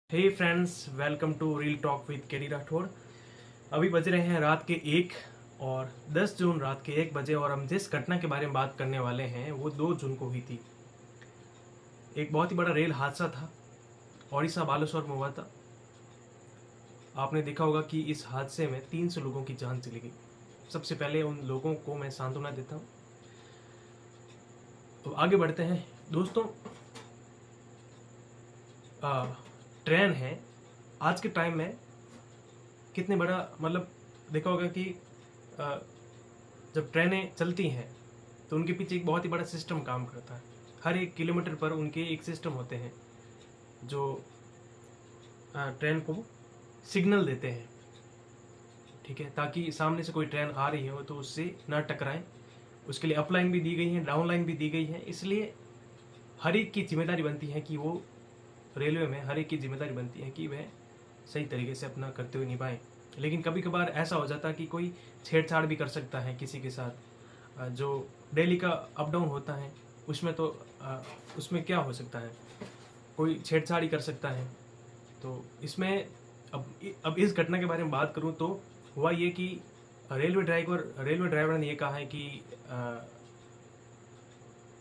Hey friends, welcome to reel talk with KD Rathore. अभी बज रहे हैं रात के 1 और 10 जून रात के 1 बजे और हम जिस घटना के बारे में बात करने वाले हैं वो 2 जून को हुई थी। एक बहुत ही बड़ा रेल हादसा था, ओडिशा बालेश्वर में हुआ था। आपने देखा होगा कि इस हादसे में 300 लोगों की जान चली गई। सबसे पहले उन लोगों को मैं सांत्वना देता हूँ। तो आगे बढ़ते हैं दोस्तों। ट्रेन है आज के टाइम में कितने बड़ा, मतलब देखा होगा कि जब ट्रेनें चलती हैं तो उनके पीछे एक बहुत ही बड़ा सिस्टम काम करता है। हर 1 किलोमीटर पर उनके एक सिस्टम होते हैं जो ट्रेन को सिग्नल देते हैं, ठीक है, ताकि सामने से कोई ट्रेन आ रही हो तो उससे ना टकराएं। उसके लिए अप लाइन भी दी गई है, डाउन लाइन भी दी गई है। इसलिए हर एक की जिम्मेदारी बनती है कि वो रेलवे में हर एक की जिम्मेदारी बनती है कि वह सही तरीके से अपना कर्तव्य निभाएं। लेकिन कभी कभार ऐसा हो जाता है कि कोई छेड़छाड़ भी कर सकता है किसी के साथ। जो डेली का अप डाउन होता है उसमें तो उसमें क्या हो सकता है, कोई छेड़छाड़ ही कर सकता है। तो इसमें अब इस घटना के बारे में बात करूं तो हुआ ये कि रेलवे ड्राइवर ने ये कहा है कि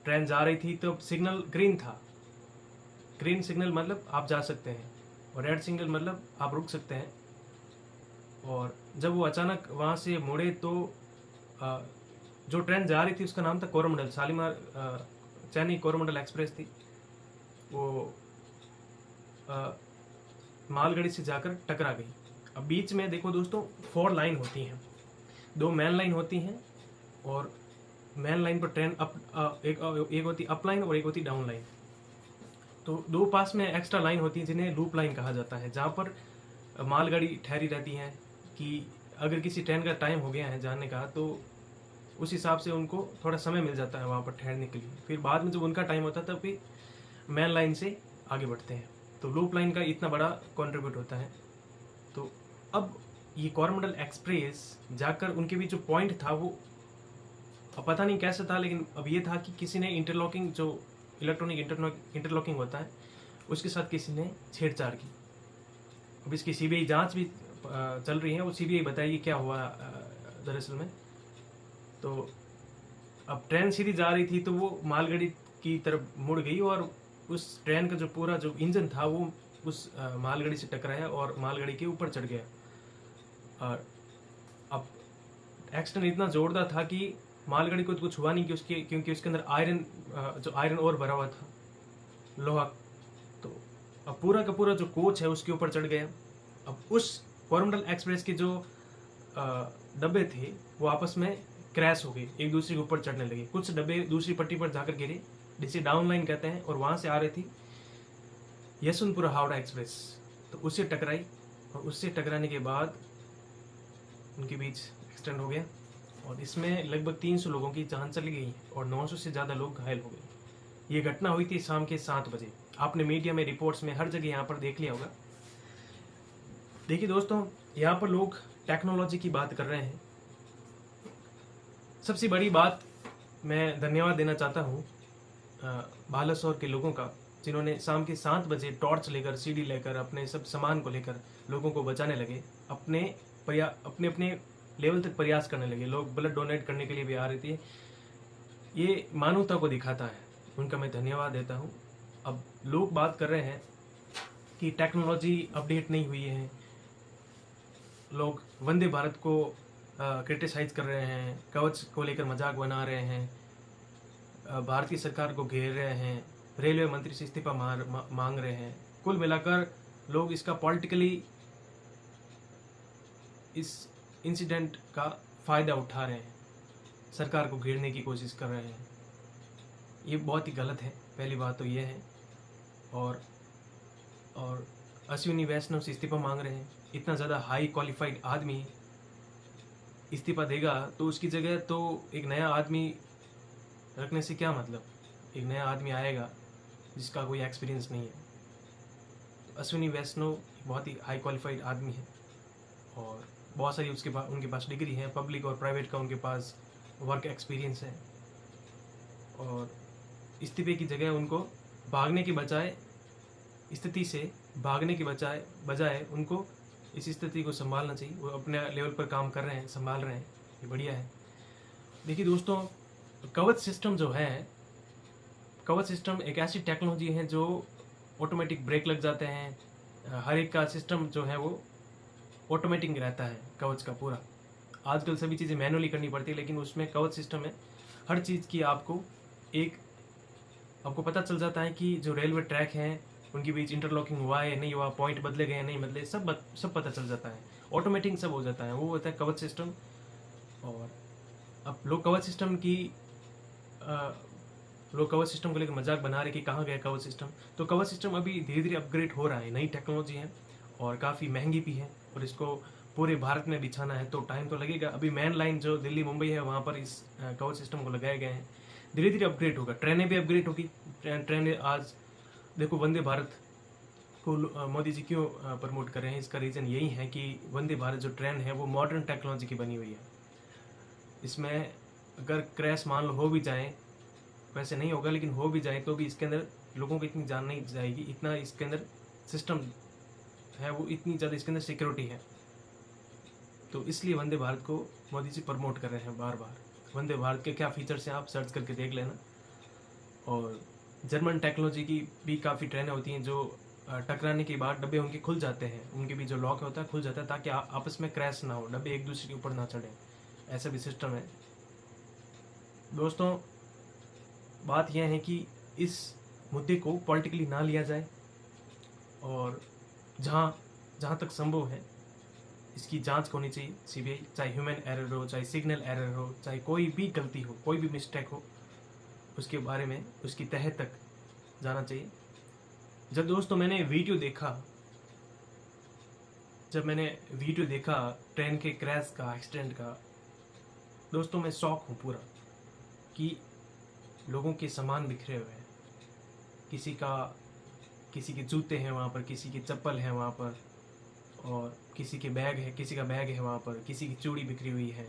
ट्रेन जा रही थी तो सिग्नल ग्रीन था। ग्रीन सिग्नल मतलब आप जा सकते हैं और रेड सिग्नल मतलब आप रुक सकते हैं। और जब वो अचानक वहाँ से मुड़े तो जो ट्रेन जा रही थी उसका नाम था कोरोमंडल, शालीमार चेन्नई कोरोमंडल एक्सप्रेस थी। वो मालगाड़ी से जाकर टकरा गई। अब बीच में देखो दोस्तों, 4 लाइन होती हैं, 2 मेन लाइन होती हैं और मेन लाइन पर ट्रेन एक होती अप लाइन और एक होती डाउन लाइन। तो 2 पास में एक्स्ट्रा लाइन होती है जिन्हें लूप लाइन कहा जाता है, जहाँ पर मालगाड़ी ठहरी रहती हैं कि अगर किसी ट्रेन का टाइम हो गया है जाने का तो उस हिसाब से उनको थोड़ा समय मिल जाता है वहाँ पर ठहरने के लिए। फिर बाद में जब उनका टाइम होता है तब फिर मेन लाइन से आगे बढ़ते हैं। तो लूप लाइन का इतना बड़ा कंट्रीब्यूट होता है। तो अब ये कोरोमंडल एक्सप्रेस जाकर उनके बीच जो पॉइंट था वो अब पता नहीं कैसे था, लेकिन अब ये था कि किसी ने इंटरलॉकिंग, जो इलेक्ट्रॉनिक इंटरलॉकिंग होता है, उसके साथ किसी ने छेड़छाड़ की। अब इसकी सीबीआई जांच भी चल रही है। वो सीबीआई बताएगी क्या हुआ दरअसल में। तो अब ट्रेन सीधी जा रही थी तो वो मालगाड़ी की तरफ मुड़ गई और उस ट्रेन का जो पूरा जो इंजन था वो उस मालगाड़ी से टकराया और मालगाड़ी के ऊपर चढ़ गया। और अब एक्सीडेंट इतना जोरदार था कि मालगाड़ी को तो कुछ हुआ नहीं कि क्योंकि उसके अंदर आयरन और भरा हुआ था, लोहा। तो अब पूरा का पूरा जो कोच है उसके ऊपर चढ़ गया। अब उस कोरोमंडल एक्सप्रेस के जो डब्बे थे वो आपस में क्रैश हो गए, एक दूसरे के ऊपर चढ़ने लगे। कुछ डब्बे दूसरी पट्टी पर जाकर गिरे जिसे डाउन लाइन कहते हैं, और वहाँ से आ रही थी यशवंतपुर हावड़ा एक्सप्रेस, तो उससे टकराई और उससे टकराने के बाद उनके बीच एक्सीडेंट हो गया और इसमें लगभग 300 लोगों की जान चली गई और 900 से ज़्यादा लोग घायल हो गए। ये घटना हुई थी शाम के 7 बजे। आपने मीडिया में, रिपोर्ट्स में, हर जगह यहाँ पर देख लिया होगा। देखिए दोस्तों, यहाँ पर लोग टेक्नोलॉजी की बात कर रहे हैं। सबसे बड़ी बात, मैं धन्यवाद देना चाहता हूँ बालासोर के लोगों का, जिन्होंने शाम के 7 बजे टॉर्च लेकर, सीडी लेकर, अपने सब सामान को लेकर लोगों को बचाने लगे। अपने अपने लेवल तक प्रयास करने लगे। लोग ब्लड डोनेट करने के लिए भी आ रहे थे। ये मानवता को दिखाता है, उनका मैं धन्यवाद देता हूँ। अब लोग बात कर रहे हैं कि टेक्नोलॉजी अपडेट नहीं हुई है। लोग वंदे भारत को क्रिटिसाइज कर रहे हैं, कवच को लेकर मजाक बना रहे हैं, भारतीय सरकार को घेर रहे हैं, रेलवे मंत्री से इस्तीफा मांग रहे हैं। कुल मिलाकर लोग इसका पॉलिटिकली इस इंसिडेंट का फ़ायदा उठा रहे हैं, सरकार को घेरने की कोशिश कर रहे हैं। ये बहुत ही गलत है, पहली बात तो ये है। और अश्विनी वैष्णव से इस्तीफा मांग रहे हैं। इतना ज़्यादा हाई क्वालिफाइड आदमी इस्तीफा देगा तो उसकी जगह तो एक नया आदमी रखने से क्या मतलब। एक नया आदमी आएगा जिसका कोई एक्सपीरियंस नहीं है। अश्विनी वैष्णव बहुत ही हाई क्वालिफाइड आदमी है और बहुत सारी उनके पास डिग्री है, पब्लिक और प्राइवेट का उनके पास वर्क एक्सपीरियंस है। और इस्तीफे की जगह उनको भागने की बजाय स्थिति से भागने के बजाय बजाय उनको इस स्थिति को संभालना चाहिए। वो अपने लेवल पर काम कर रहे हैं, संभाल रहे हैं, ये बढ़िया है। देखिए दोस्तों, कवच सिस्टम जो है, कवच सिस्टम एक ऐसी टेक्नोलॉजी है जो ऑटोमेटिक ब्रेक लग जाते हैं। हर एक का सिस्टम जो है वो ऑटोमेटिक रहता है कवच का पूरा। आजकल सभी चीज़ें मैनुअली करनी पड़ती है, लेकिन उसमें कवच सिस्टम है हर चीज़ की आपको पता चल जाता है कि जो रेलवे ट्रैक हैं उनके बीच इंटरलॉकिंग हुआ है नहीं हुआ, पॉइंट बदले गए नहीं बदले, सब पता चल जाता है, ऑटोमेटिक सब हो जाता है। वो होता है कवच सिस्टम। और अब लोग कवच सिस्टम को लेकर मजाक बना रहे कि कहाँ गया कवच सिस्टम। तो कवच सिस्टम अभी धीरे धीरे अपग्रेड हो रहा है, नई टेक्नोलॉजी है और काफ़ी महंगी भी है, और इसको पूरे भारत में बिछाना है तो टाइम तो लगेगा। अभी मेन लाइन जो दिल्ली मुंबई है वहाँ पर इस कवच सिस्टम को लगाए गए हैं। धीरे धीरे अपग्रेड होगा, ट्रेनें भी अपग्रेड होगी। ट्रेनें आज देखो, वंदे भारत को मोदी जी क्यों प्रमोट कर रहे हैं, इसका रीज़न यही है कि वंदे भारत जो ट्रेन है वो मॉडर्न टेक्नोलॉजी की बनी हुई है। इसमें अगर क्रैश मान लो हो भी जाए, वैसे नहीं होगा लेकिन हो भी जाए तो भी इसके अंदर लोगों को इतनी जान नहीं जाएगी, इतना इसके अंदर सिस्टम है, वो इतनी ज़्यादा इसके अंदर सिक्योरिटी है। तो इसलिए वंदे भारत को मोदी जी प्रमोट कर रहे हैं बार बार। वंदे भारत के क्या फीचर्स हैं आप सर्च करके देख लेना। और जर्मन टेक्नोलॉजी की भी काफ़ी ट्रेनें होती हैं जो टकराने के बाद डब्बे उनके खुल जाते हैं, उनके भी जो लॉक होता है खुल जाता है ताकि आपस में क्रैश ना हो, डब्बे एक दूसरे के ऊपर ना चढ़े, ऐसा भी सिस्टम है। दोस्तों, बात यह है कि इस मुद्दे को पॉलिटिकली ना लिया जाए, और जहाँ तक संभव है इसकी जांच होनी चाहिए सीबीआई, चाहे ह्यूमन एरर हो, चाहे सिग्नल एरर हो, चाहे कोई भी गलती हो, कोई भी मिस्टेक हो, उसके बारे में उसकी तह तक जाना चाहिए। जब दोस्तों मैंने वीडियो देखा ट्रेन के क्रैश का, एक्सीडेंट का, दोस्तों मैं शॉक हूँ पूरा कि लोगों के सामान बिखरे हुए हैं। किसी के जूते हैं वहाँ पर, किसी की चप्पल है वहाँ पर, और किसी का बैग है वहाँ पर, किसी की चूड़ी बिखरी हुई है।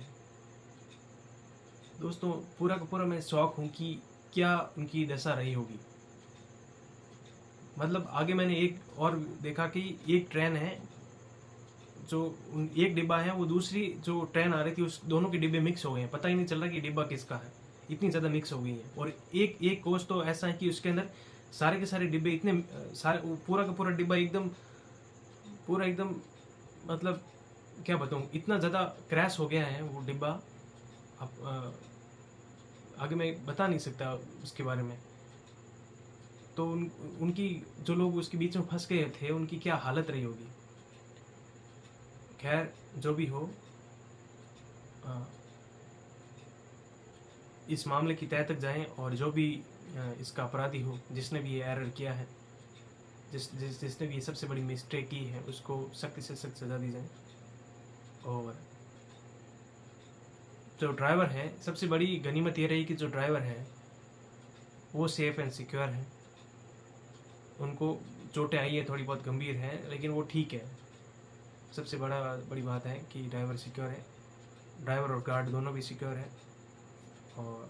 दोस्तों पूरा का पूरा मैं शॉक हूँ कि क्या उनकी दशा रही होगी। मतलब आगे मैंने एक और देखा कि एक ट्रेन है जो एक डिब्बा है, वो दूसरी जो ट्रेन आ रही थी उस दोनों के डिब्बे मिक्स हो गए हैं, पता ही नहीं चल रहा कि डिब्बा किसका है, इतनी ज़्यादा मिक्स हो गई है। और एक कोच तो ऐसा है कि उसके अंदर सारे के सारे डिब्बे इतने सारे, पूरा का पूरा डिब्बा एकदम मतलब क्या बताऊँ, इतना ज़्यादा क्रैश हो गया है वो डिब्बा। अब आगे मैं बता नहीं सकता उसके बारे में। तो उनकी जो लोग उसके बीच में फंस गए थे उनकी क्या हालत रही होगी। खैर जो भी हो, इस मामले की तह तक जाएं, और जो भी इसका अपराधी हो, जिसने भी ये एरर किया है, जिसने भी ये सबसे बड़ी मिस्टेक की है, उसको सख्त से सख्त सजा दी जाए। और जो ड्राइवर है, सबसे बड़ी गनीमत ये रही कि जो ड्राइवर है वो सेफ एंड सिक्योर है। उनको चोटें आई है, थोड़ी बहुत गंभीर है, लेकिन वो ठीक है। सबसे बड़ी बात है कि ड्राइवर सिक्योर है, ड्राइवर और गार्ड दोनों भी सिक्योर है। और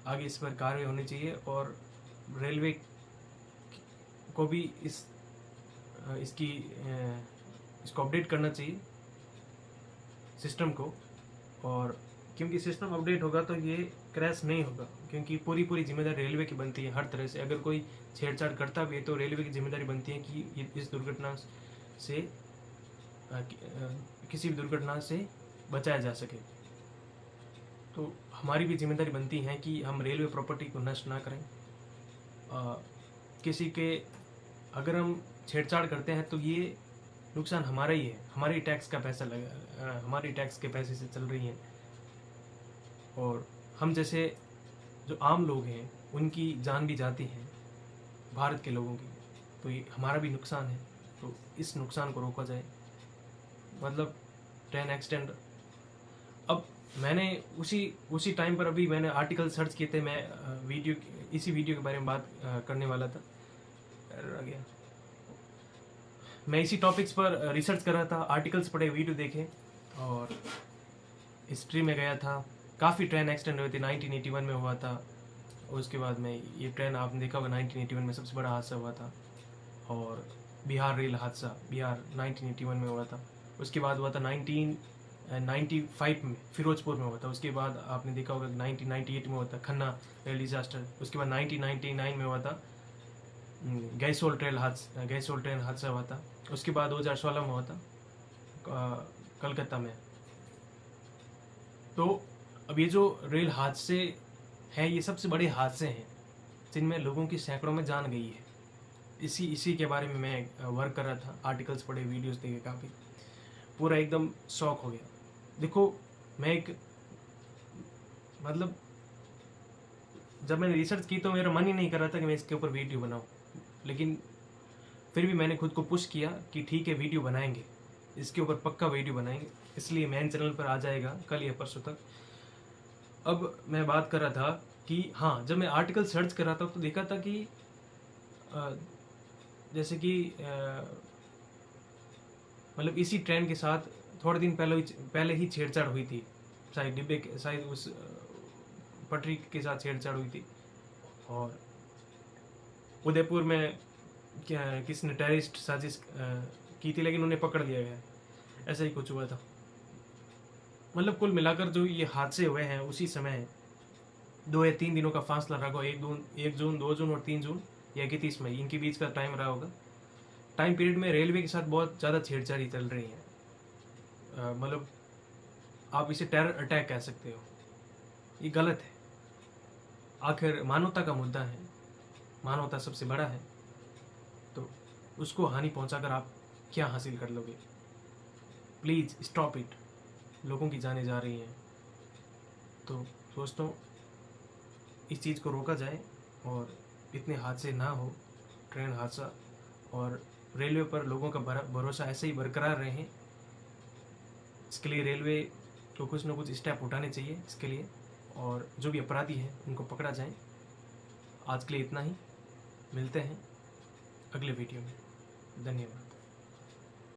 आगे इस पर कार्रवाई होनी चाहिए, और रेलवे को भी इसको अपडेट करना चाहिए सिस्टम को। और क्योंकि सिस्टम अपडेट होगा तो ये क्रैश नहीं होगा, क्योंकि पूरी जिम्मेदारी रेलवे की बनती है हर तरह से। अगर कोई छेड़छाड़ करता भी है तो रेलवे की जिम्मेदारी बनती है कि इस दुर्घटना से किसी भी दुर्घटना से बचाया जा सके। तो हमारी भी जिम्मेदारी बनती है कि हम रेलवे प्रॉपर्टी को नष्ट ना करें। किसी के अगर हम छेड़छाड़ करते हैं तो ये नुकसान हमारा ही है, हमारी टैक्स का पैसा लगा, हमारी टैक्स के पैसे से चल रही हैं। और हम जैसे जो आम लोग हैं उनकी जान भी जाती है, भारत के लोगों की, तो ये हमारा भी नुकसान है। तो इस नुकसान को रोका जाए। मतलब ट्रेन एक्सीडेंट, अब मैंने उसी टाइम पर अभी मैंने आर्टिकल सर्च किए थे, मैं इसी वीडियो के बारे में बात करने वाला था, आ गया। मैं इसी टॉपिक्स पर रिसर्च कर रहा था, आर्टिकल्स पढ़े, वीडियो देखे, और हिस्ट्री में गया था। काफ़ी ट्रेन एक्सीडेंट हुए थे, 1981 में हुआ था। उसके बाद में ये ट्रेन आपने देखा होगा 1981 में सबसे बड़ा हादसा हुआ था। और बिहार रेल हादसा, बिहार 1981 में हुआ था। उसके बाद हुआ था 1995 में फिरोजपुर में हुआ था। उसके बाद आपने देखा होगा 1998 में हुआ था खन्ना रेल डिजास्टर। उसके बाद 1999 में हुआ था गैसोल ट्रेन हादसा हुआ था। उसके बाद 2016 में हुआ था कलकत्ता में। तो अब ये जो रेल हादसे हैं ये सबसे बड़े हादसे हैं जिनमें लोगों की सैकड़ों में जान गई है। इसी के बारे में मैं वर्क कर रहा था, आर्टिकल्स पढ़े, वीडियोस देखे, काफ़ी पूरा एकदम शॉक हो गया। देखो मैं एक मतलब जब मैंने रिसर्च की तो मेरा मन ही नहीं कर रहा था कि मैं इसके ऊपर वीडियो बनाऊं, लेकिन फिर भी मैंने खुद को पुश किया कि ठीक है वीडियो बनाएंगे, इसके ऊपर पक्का वीडियो बनाएंगे। इसलिए मेन चैनल पर आ जाएगा कल या परसों तक। अब मैं बात कर रहा था कि हाँ, जब मैं आर्टिकल सर्च कर रहा था तो देखा था कि जैसे कि मतलब इसी ट्रेन के साथ थोड़े दिन पहले ही छेड़छाड़ हुई थी, शायद उस पटरी के साथ छेड़छाड़ हुई थी। और उदयपुर में किसने टेररिस्ट साजिश की थी, लेकिन उन्हें पकड़ लिया गया, ऐसा ही कुछ हुआ था। मतलब कुल मिलाकर जो ये हादसे हुए हैं उसी समय 2 या 3 दिनों का फासला रहा होगा, 1 जून 2 जून और 3 जून या 31 मई, इनके बीच का टाइम रहा होगा। टाइम पीरियड में रेलवे के साथ बहुत ज़्यादा छेड़छाड़ी चल रही है। मतलब आप इसे टेरर अटैक कह सकते हो, ये गलत है। आखिर मानवता का मुद्दा है, मानवता सबसे बड़ा है, तो उसको हानि पहुंचाकर आप क्या हासिल कर लोगे? Please stop it. लोगों की जानें जा रही हैं, तो दोस्तों इस चीज़ को रोका जाए और इतने हादसे ना हो, ट्रेन हादसा, और रेलवे पर लोगों का भरोसा ऐसे ही बरकरार रहे। इसके लिए रेलवे को कुछ ना कुछ स्टेप उठाने चाहिए इसके लिए, और जो भी अपराधी हैं उनको पकड़ा जाए। आज के लिए इतना ही, मिलते हैं अगले वीडियो में। धन्यवाद।